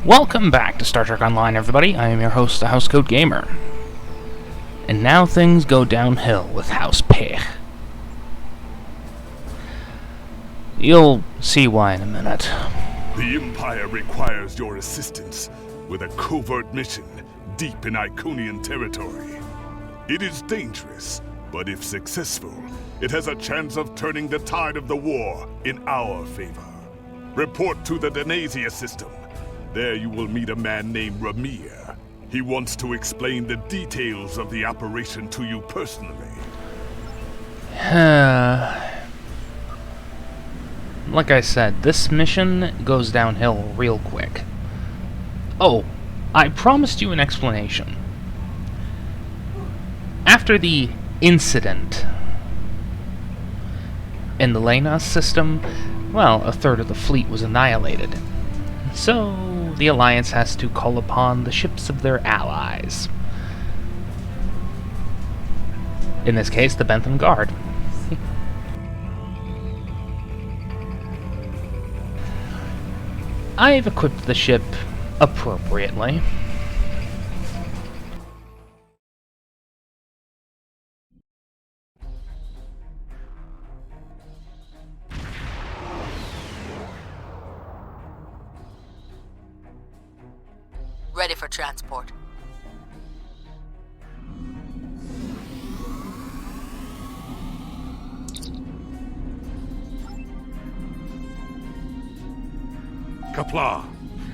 Welcome back to Star Trek Online, everybody. I am your host, the Housecoat Gamer. And now things go downhill with House Pegh. You'll see why in a minute. The Empire requires your assistance with a covert mission deep in Iconian territory. It is dangerous, but if successful, it has a chance of turning the tide of the war in our favor. Report to the Denasia system. There you will meet a man named Ramir. He wants to explain the details of the operation to you personally. Like I said, this mission goes downhill real quick. Oh, I promised you an explanation. After the incident in the Lenas system, well, a third of the fleet was annihilated. So, the Alliance has to call upon the ships of their allies. In this case, the Benthan Guard. I've equipped the ship appropriately. Ready for transport. Kapla,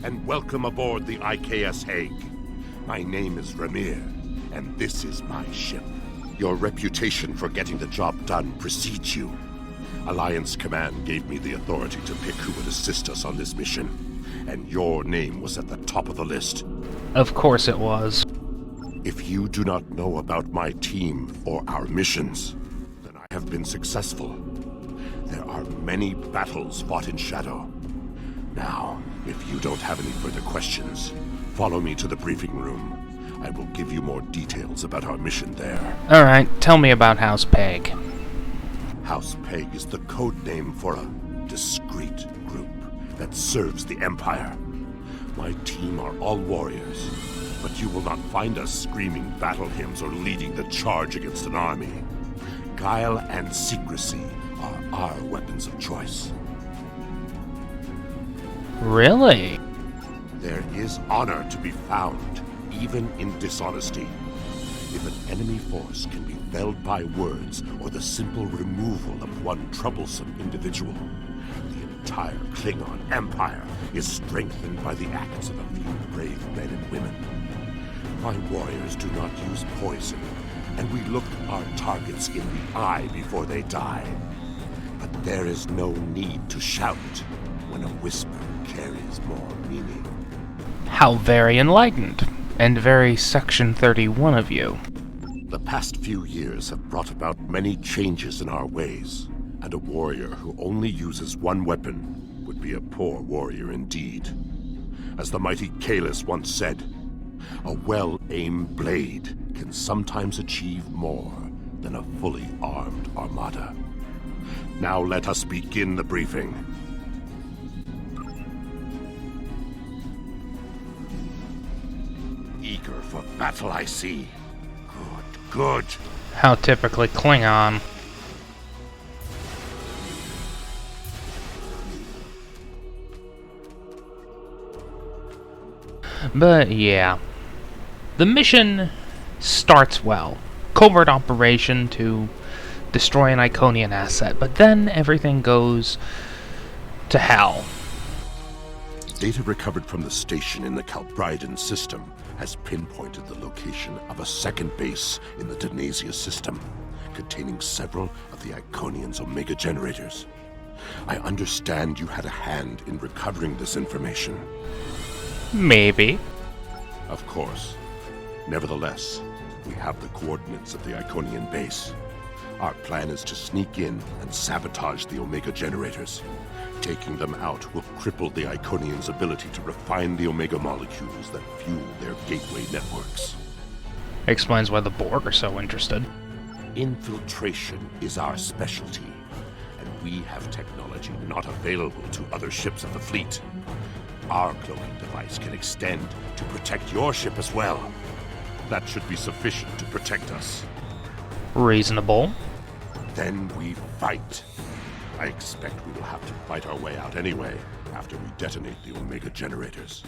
and welcome aboard the IKS Hague. My name is Ramir, and this is my ship. Your reputation for getting the job done precedes you. Alliance Command gave me the authority to pick who would assist us on this mission, and your name was at the top of the list. Of course it was. If you do not know about my team or our missions, then I have been successful. There are many battles fought in shadow. Now, if you don't have any further questions, follow me to the briefing room. I will give you more details about our mission there. Alright, tell me about House Pegh. House Pegh is the code name for a discreet group that serves the Empire. My team are all warriors, but you will not find us screaming battle hymns or leading the charge against an army. Guile and secrecy are our weapons of choice. Really? There is honor to be found, even in dishonesty. If an enemy force can be felled by words or the simple removal of one troublesome individual, the entire Klingon Empire is strengthened by the acts of a few brave men and women. My warriors do not use poison, and we look our targets in the eye before they die. But there is no need to shout when a whisper carries more meaning. How very enlightened, and very Section 31 of you. The past few years have brought about many changes in our ways, and a warrior who only uses one weapon would be a poor warrior indeed. As the mighty Kalis once said, a well-aimed blade can sometimes achieve more than a fully armed armada. Now let us begin the briefing. Eager for battle, I see. Good. How typically Klingon. But yeah. The mission starts well. Covert operation to destroy an Iconian asset, but then everything goes to hell. Data recovered from the station in the Calbridan system has pinpointed the location of a second base in the Denasia system, containing several of the Iconian's Omega generators. I understand you had a hand in recovering this information. Maybe. Of course. Nevertheless, we have the coordinates of the Iconian base. Our plan is to sneak in and sabotage the Omega generators. Taking them out will cripple the Iconians' ability to refine the Omega molecules that fuel their gateway networks. Explains why the Borg are so interested. Infiltration is our specialty, and we have technology not available to other ships of the fleet. our cloaking device can extend to protect your ship as well. That should be sufficient to protect us. Reasonable. Then we fight. I expect we will have to fight our way out anyway, after we detonate the Omega generators.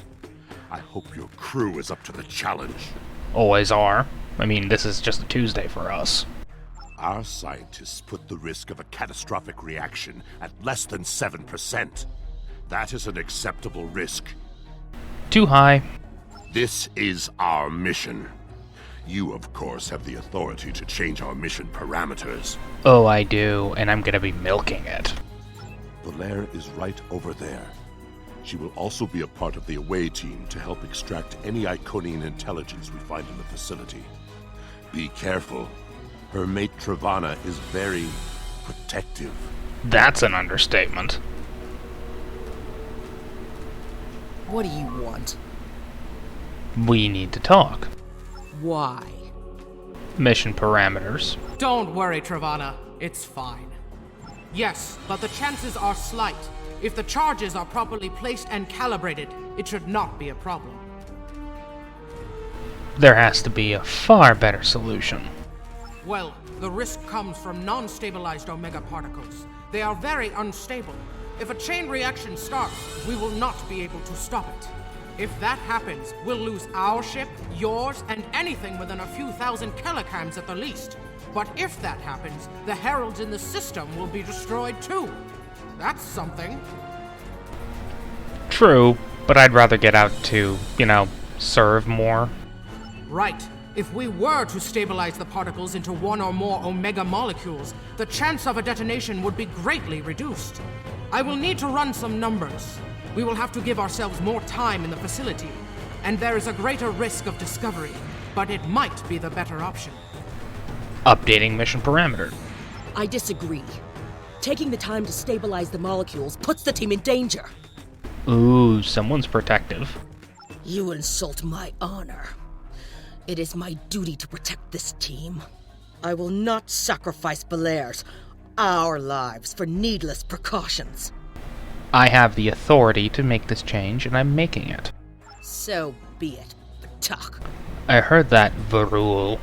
I hope your crew is up to the challenge. Always are. I mean, this is just a Tuesday for us. Our scientists put the risk of a catastrophic reaction at less than 7%. That is an acceptable risk. Too high. This is our mission. You, of course, have the authority to change our mission parameters. Oh, I do, and I'm gonna be milking it. Belair is right over there. She will also be a part of the away team to help extract any Iconian intelligence we find in the facility. Be careful. Her mate Travana is very protective. That's an understatement. What do you want? We need to talk. Why? Mission parameters. Don't worry, Travana. It's fine. Yes, but the chances are slight. If the charges are properly placed and calibrated, it should not be a problem. There has to be a far better solution. Well, the risk comes from non-stabilized Omega particles. They are very unstable. If a chain reaction starts, we will not be able to stop it. If that happens, we'll lose our ship, yours, and anything within a few thousand kilocams at the least. But if that happens, the heralds in the system will be destroyed too. That's something. True, but I'd rather get out to, serve more. Right. If we were to stabilize the particles into one or more Omega molecules, the chance of a detonation would be greatly reduced. I will need to run some numbers. We will have to give ourselves more time in the facility, and there is a greater risk of discovery, but it might be the better option. Updating mission parameter. I disagree. Taking the time to stabilize the molecules puts the team in danger. Ooh, someone's protective. You insult my honor. It is my duty to protect this team. I will not sacrifice Belair's, our lives, for needless precautions. I have the authority to make this change, and I'm making it. So be it, Batak. I heard that, Varul.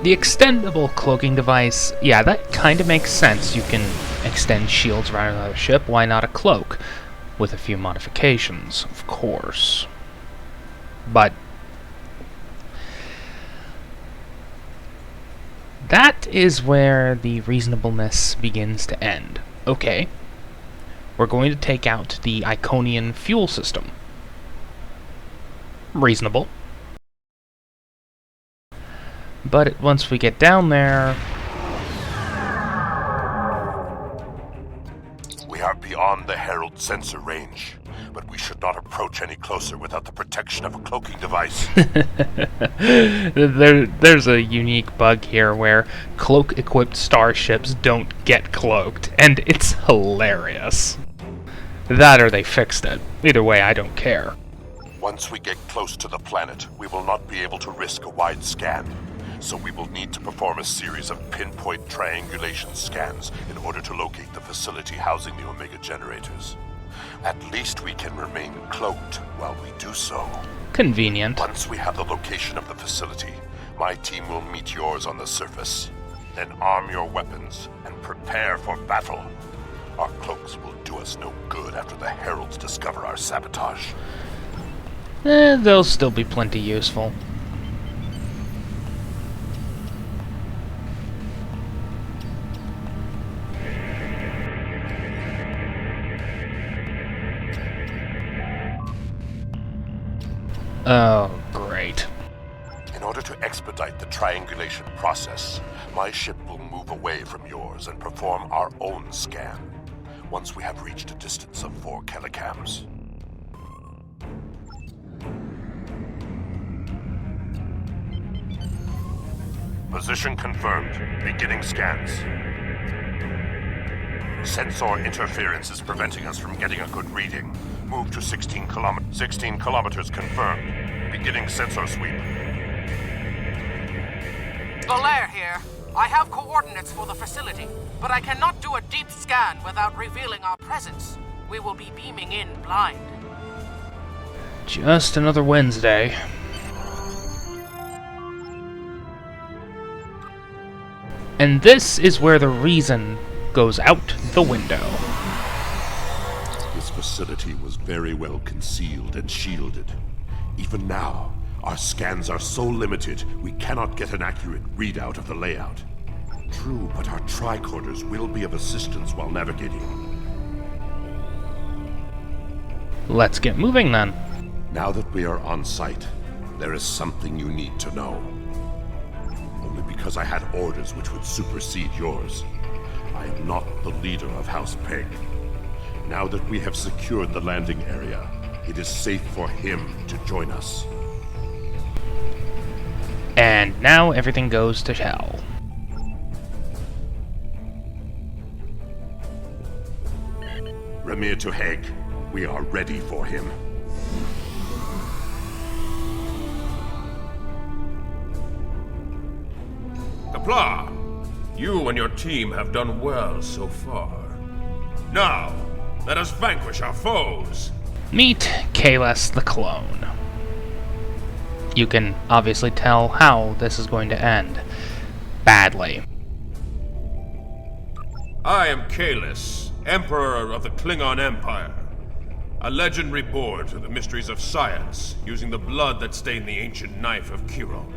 The extendable cloaking device, yeah, that kind of makes sense. You can extend shields around another ship. Why not a cloak? With a few modifications, of course. But that is where the reasonableness begins to end. Okay, we're going to take out the Iconian fuel system. Reasonable. But once we get down there... We are beyond the Herald sensor range, but we should not approach any closer without the protection of a cloaking device. There's a unique bug here where cloak-equipped starships don't get cloaked, and it's hilarious. That or they fixed it. Either way, I don't care. Once we get close to the planet, we will not be able to risk a wide scan. So we will need to perform a series of pinpoint triangulation scans in order to locate the facility housing the Omega generators. At least we can remain cloaked while we do so. Convenient. Once we have the location of the facility, my team will meet yours on the surface. Then arm your weapons and prepare for battle. Our cloaks will do us no good after the Heralds discover our sabotage. They'll still be plenty useful. Oh, great. In order to expedite the triangulation process, my ship will move away from yours and perform our own scan, once we have reached a distance of 4 kilocams. Position confirmed. Beginning scans. Sensor interference is preventing us from getting a good reading. Move to 16 kilometers. 16 kilometers confirmed. Beginning sensor sweep. Belair here. I have coordinates for the facility, but I cannot do a deep scan without revealing our presence. We will be beaming in blind. Just another Wednesday. And this is where the reason goes out the window. This facility was very well concealed and shielded. Even now, our scans are so limited, we cannot get an accurate readout of the layout. True, but our tricorders will be of assistance while navigating. Let's get moving then. Now that we are on site, there is something you need to know. Only because I had orders which would supersede yours. I am not the leader of House Pegh. Now that we have secured the landing area, it is safe for him to join us. And now everything goes to hell. Remir to Hegg. We are ready for him. Kapla, you and your team have done well so far. Now, let us vanquish our foes. Meet Kahless the Clone. You can obviously tell how this is going to end. Badly. I am Kahless, Emperor of the Klingon Empire. A legend reborn to the mysteries of science, using the blood that stained the ancient knife of Kiron.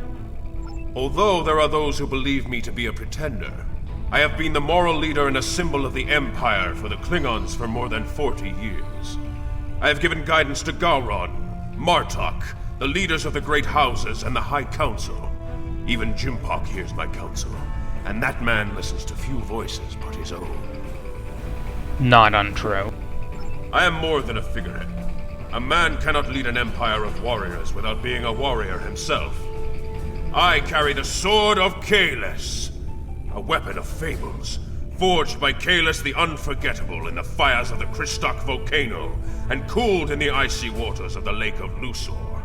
Although there are those who believe me to be a pretender, I have been the moral leader and a symbol of the Empire for the Klingons for more than 40 years. I have given guidance to Gowron, Martok, the leaders of the Great Houses, and the High Council. Even Jimpok hears my counsel, and that man listens to few voices but his own. Not untrue. I am more than a figurehead. A man cannot lead an empire of warriors without being a warrior himself. I carry the Sword of Kahless, a weapon of fables, forged by Kahless the Unforgettable in the fires of the Kristok volcano, and cooled in the icy waters of the Lake of Luthor.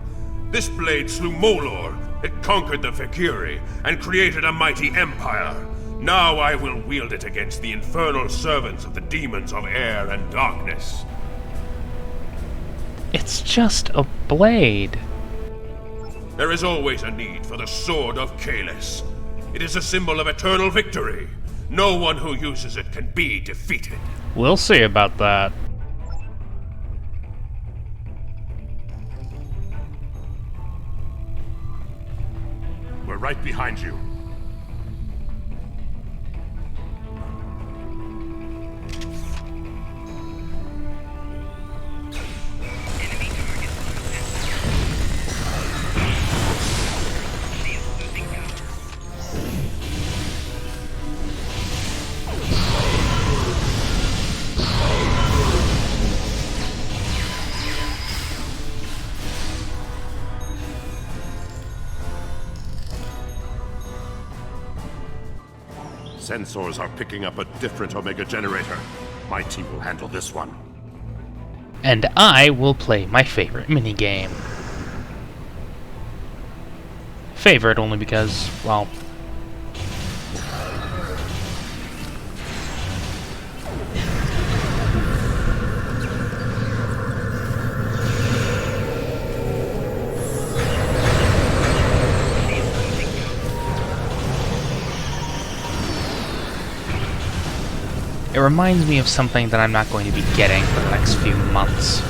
This blade slew Molor, it conquered the Valkyrie, and created a mighty empire. Now I will wield it against the infernal servants of the demons of air and darkness. It's just a blade. There is always a need for the Sword of Kahless. It is a symbol of eternal victory. No one who uses it can be defeated. We'll see about that. We're right behind you. Sensors are picking up a different Omega generator. My team will handle this one. And I will play my favorite minigame. Favorite only because, well... it reminds me of something that I'm not going to be getting for the next few months.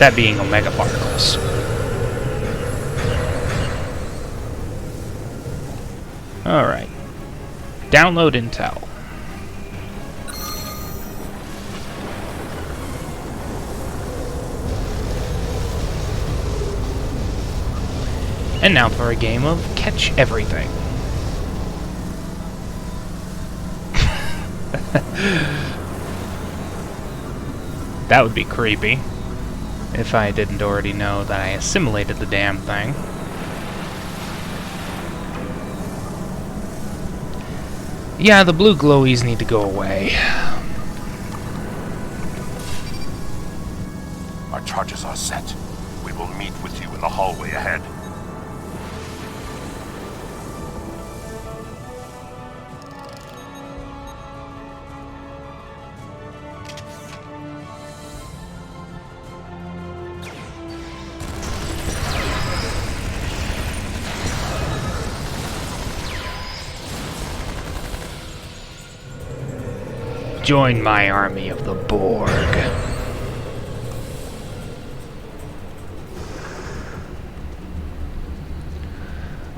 That being Omega particles. Alright. Download intel. And now for a game of Catch Everything. That would be creepy, if I didn't already know that I assimilated the damn thing. Yeah, the blue glowies need to go away. Our charges are set. We will meet with you in the hallway ahead. Join my army of the Borg.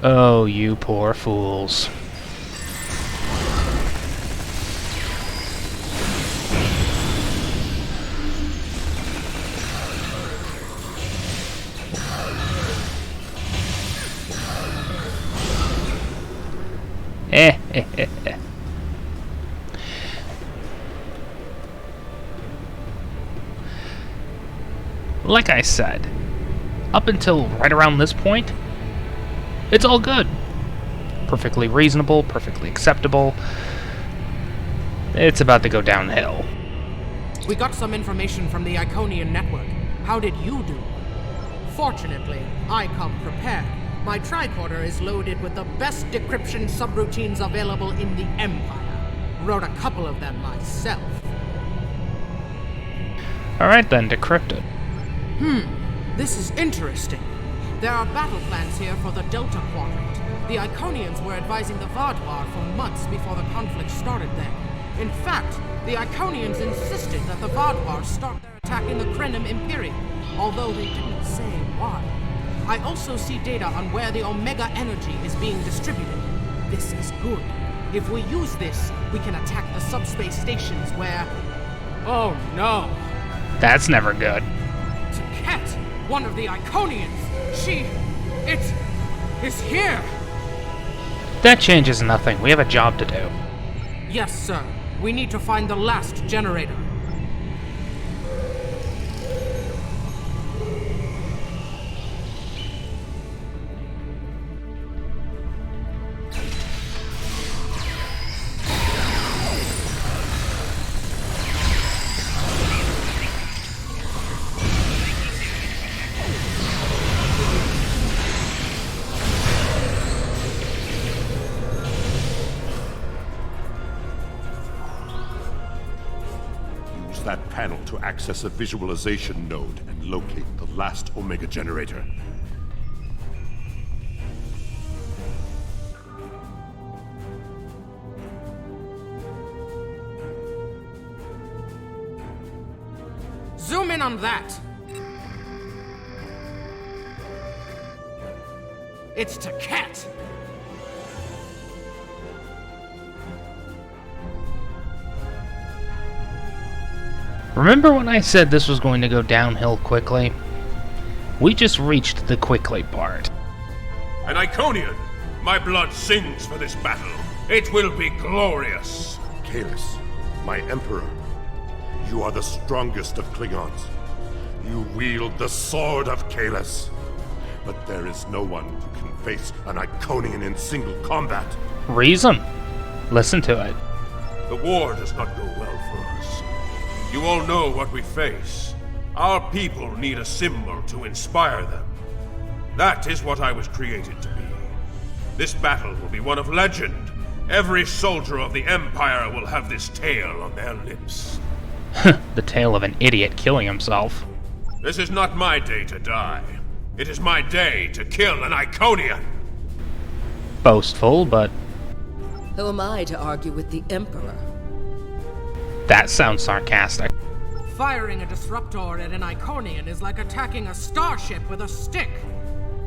Oh, you poor fools. Like I said, up until right around this point, it's all good. Perfectly reasonable, perfectly acceptable. It's about to go downhill. We got some information from the Iconian network. How did you do? Fortunately, I come prepared. My tricorder is loaded with the best decryption subroutines available in the Empire. Wrote a couple of them myself. Alright then, decrypt it. This is interesting. There are battle plans here for the Delta Quadrant. The Iconians were advising the Vaadwaur for months before the conflict started there. In fact, the Iconians insisted that the Vaadwaur start their attack in the Krenim Imperium, although they didn't say why. I also see data on where the Omega energy is being distributed. This is good. If we use this, we can attack the subspace stations where... Oh no! That's never good. Ket, one of the Iconians! It is here! That changes nothing. We have a job to do. Yes, sir. We need to find the last generator. That panel to access a visualization node and locate the last Omega generator. Zoom in on that! It's to Ket! Remember when I said this was going to go downhill quickly? We just reached the quickly part. An Iconian! My blood sings for this battle. It will be glorious! Kahless, my Emperor, you are the strongest of Klingons. You wield the sword of Kahless. But there is no one who can face an Iconian in single combat. Reason? Listen to it. The war does not go well for us. You all know what we face. Our people need a symbol to inspire them. That is what I was created to be. This battle will be one of legend. Every soldier of the Empire will have this tale on their lips. The tale of an idiot killing himself. This is not my day to die. It is my day to kill an Iconian. Boastful, but Who am I to argue with the Emperor? that sounds sarcastic. Firing a disruptor at an Iconian is like attacking a starship with a stick.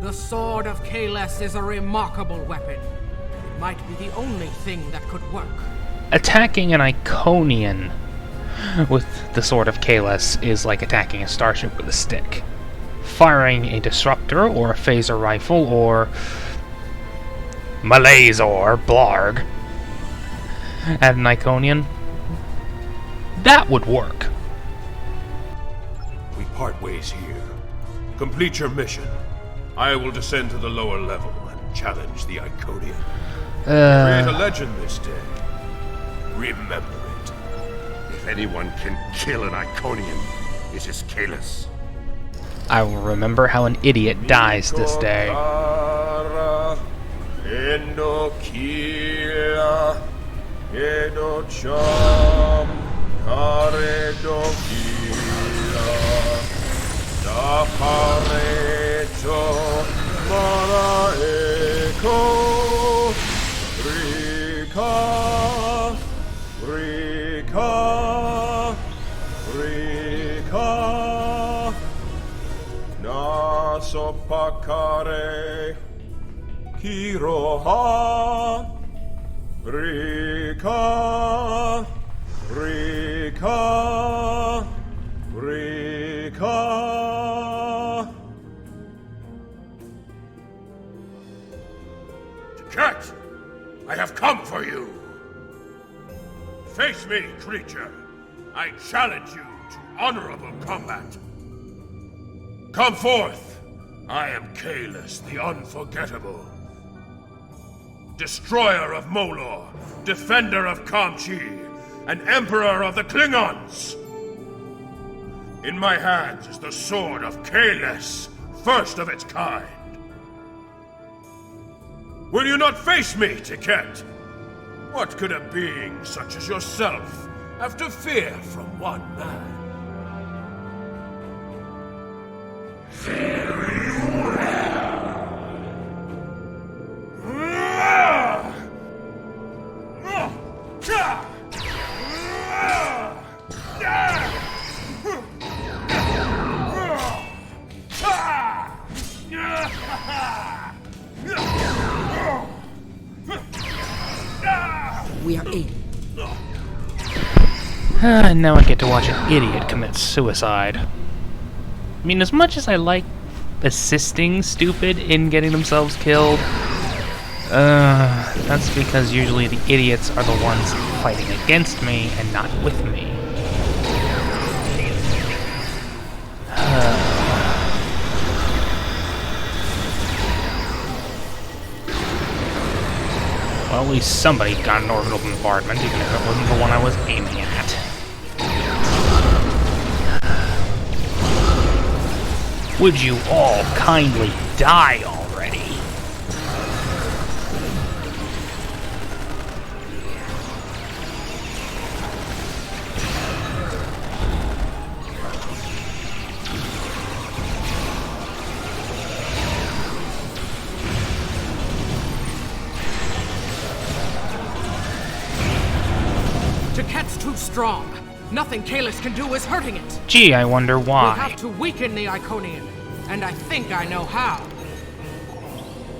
The Sword of Kahless is a remarkable weapon. It might be the only thing that could work. Attacking an Iconian with the Sword of Kahless is like attacking a starship with a stick. Firing a disruptor or a phaser rifle or Malayzor Blarg at an Iconian, that would work. We part ways here. Complete your mission. I will descend to the lower level and challenge the Iconian. Create a legend this day. Remember it. If anyone can kill an Iconian, it is Kahless. I will remember how an idiot dies this day. Sopakare Kiroha Rika Rika Rika. Cat, I have come for you. Face me, creature. I challenge you to honorable combat. Come forth. I am Kahless, the Unforgettable. Destroyer of Molor, defender of Kamchi, and emperor of the Klingons. In my hands is the sword of Kahless, first of its kind. Will you not face me, Tiket? What could a being such as yourself have to fear from one man? We are in. Now I get to watch an idiot commit suicide. I mean, as much as I like assisting stupid in getting themselves killed, that's because usually the idiots are the ones fighting against me and not with me. Well, at least somebody got an orbital bombardment, even if it wasn't the one I was aiming at. Would you all kindly die already? Tiket's too strong. Nothing Kahless can do is hurting it. Gee, I wonder why. We'll have to weaken the Iconian, and I think I know how.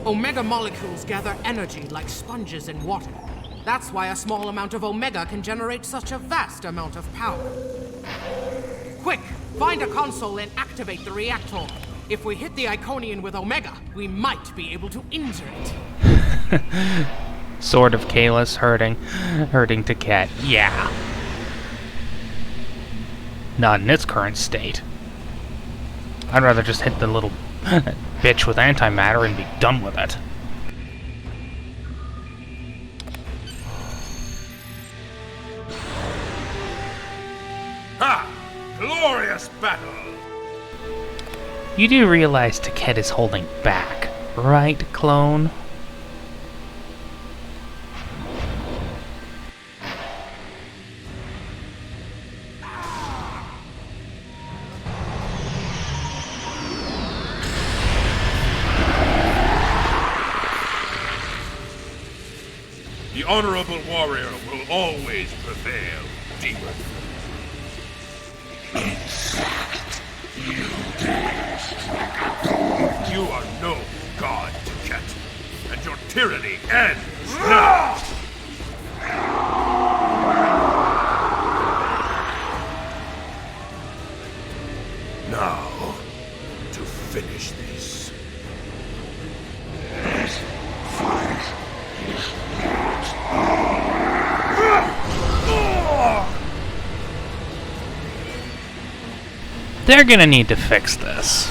Omega molecules gather energy like sponges in water. That's why a small amount of Omega can generate such a vast amount of power. Quick, find a console and activate the reactor. If we hit the Iconian with Omega, we might be able to injure it. Sword of Kahless hurting Tiket. Yeah. Not in its current state. I'd rather just hit the little bitch with antimatter and be done with it. Ha! Glorious battle! You do realize Tiket is holding back, right, clone? The honorable warrior will always prevail, demon. You are no god, Tiket, and your tyranny ends now! Now, to finish this. They're gonna need to fix this.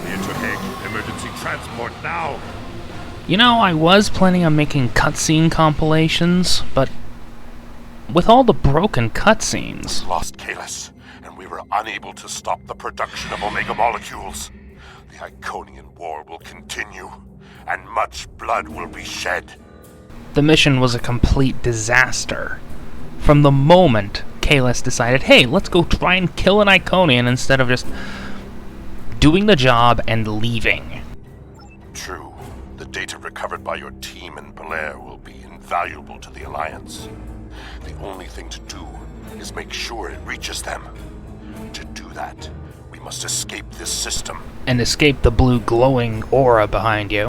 Clear to Pegh. Emergency transport now. You know, I was planning on making cutscene compilations, but with all the broken cutscenes... Lost Kalis, and we were unable to stop the production of Omega molecules. The Iconian War will continue, and much blood will be shed. The mission was a complete disaster. From the moment Kalis decided, hey, let's go try and kill an Iconian instead of just doing the job and leaving. True. The data recovered by your team in Belair will be invaluable to the Alliance. The only thing to do is make sure it reaches them. To do that, we must escape this system. And escape the blue glowing aura behind you.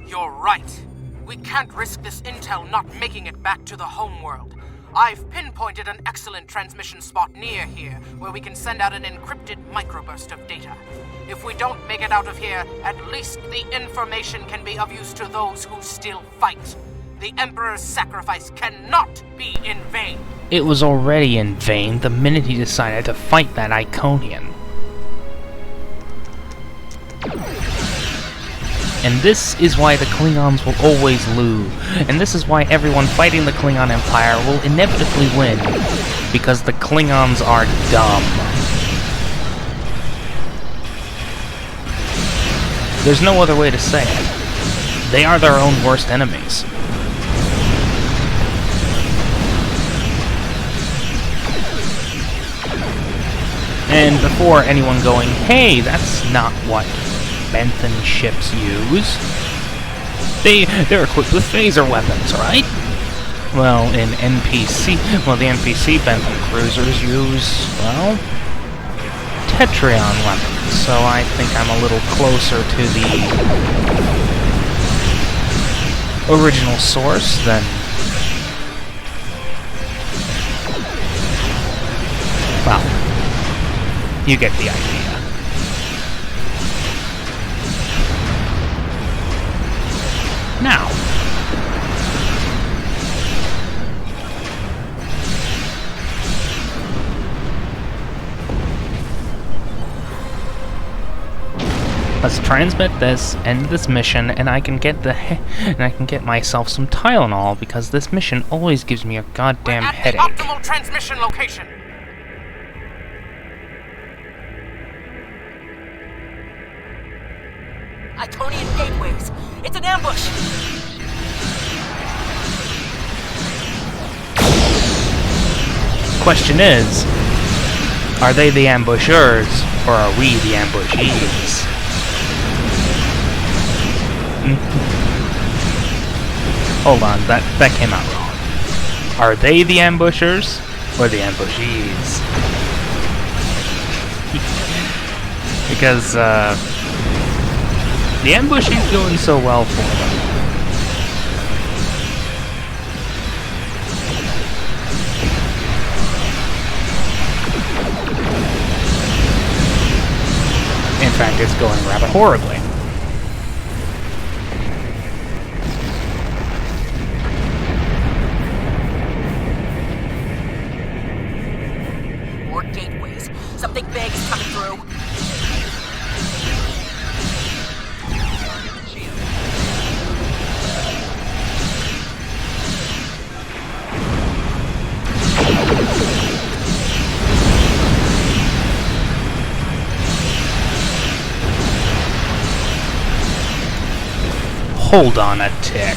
You're right. We can't risk this intel not making it back to the homeworld. I've pinpointed an excellent transmission spot near here, where we can send out an encrypted microburst of data. If we don't make it out of here, at least the information can be of use to those who still fight. The Emperor's sacrifice cannot be in vain. It was already in vain the minute he decided to fight that Iconian. And this is why the Klingons will always lose. And this is why everyone fighting the Klingon Empire will inevitably win. Because the Klingons are dumb. There's no other way to say it. They are their own worst enemies. And before anyone going, hey, that's not what Benthan ships use. They're equipped with phaser weapons, right? Well, the NPC Benthan cruisers use, well, Tetrion weapons. So I think I'm a little closer to the original source than... Well, you get the idea. Now, let's transmit this, end this mission, and I can get myself some Tylenol because this mission always gives me a goddamn headache. At the optimal transmission location. Iconian gateways. It's an ambush. Question is, are they the ambushers, or are we the ambushees? Hold on, that came out wrong. Are they the ambushers, or the ambushees? Because, the ambush ain't going so well for them. In fact, it's going rather horribly. More gateways. Something big is coming through. Hold on a tick.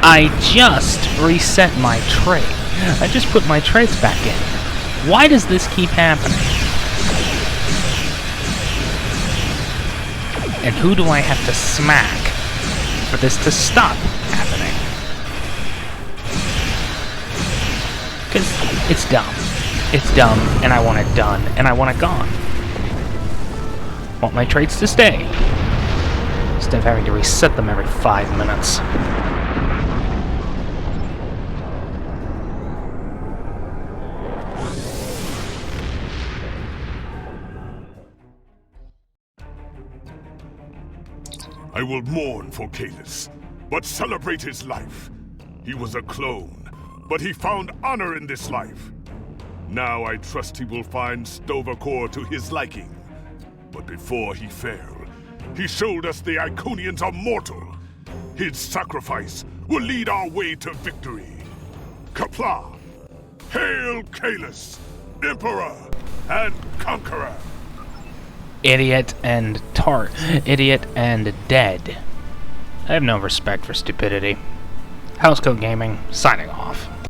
I just reset my trait. I just put my traits back in. Why does this keep happening? And who do I have to smack for this to stop happening? Because it's dumb. It's dumb, and I want it done, and I want it gone. Want my traits to stay, instead of having to reset them every 5 minutes. I will mourn for Kalis, but celebrate his life. He was a clone, but he found honor in this life. Now I trust he will find Sto-vo-kor to his liking. But before he fell, he showed us the Iconians are mortal. His sacrifice will lead our way to victory. Qapla'! Hail Kahless, Emperor and Conqueror! Idiot and Idiot and dead. I have no respect for stupidity. Housecoat Gaming, signing off.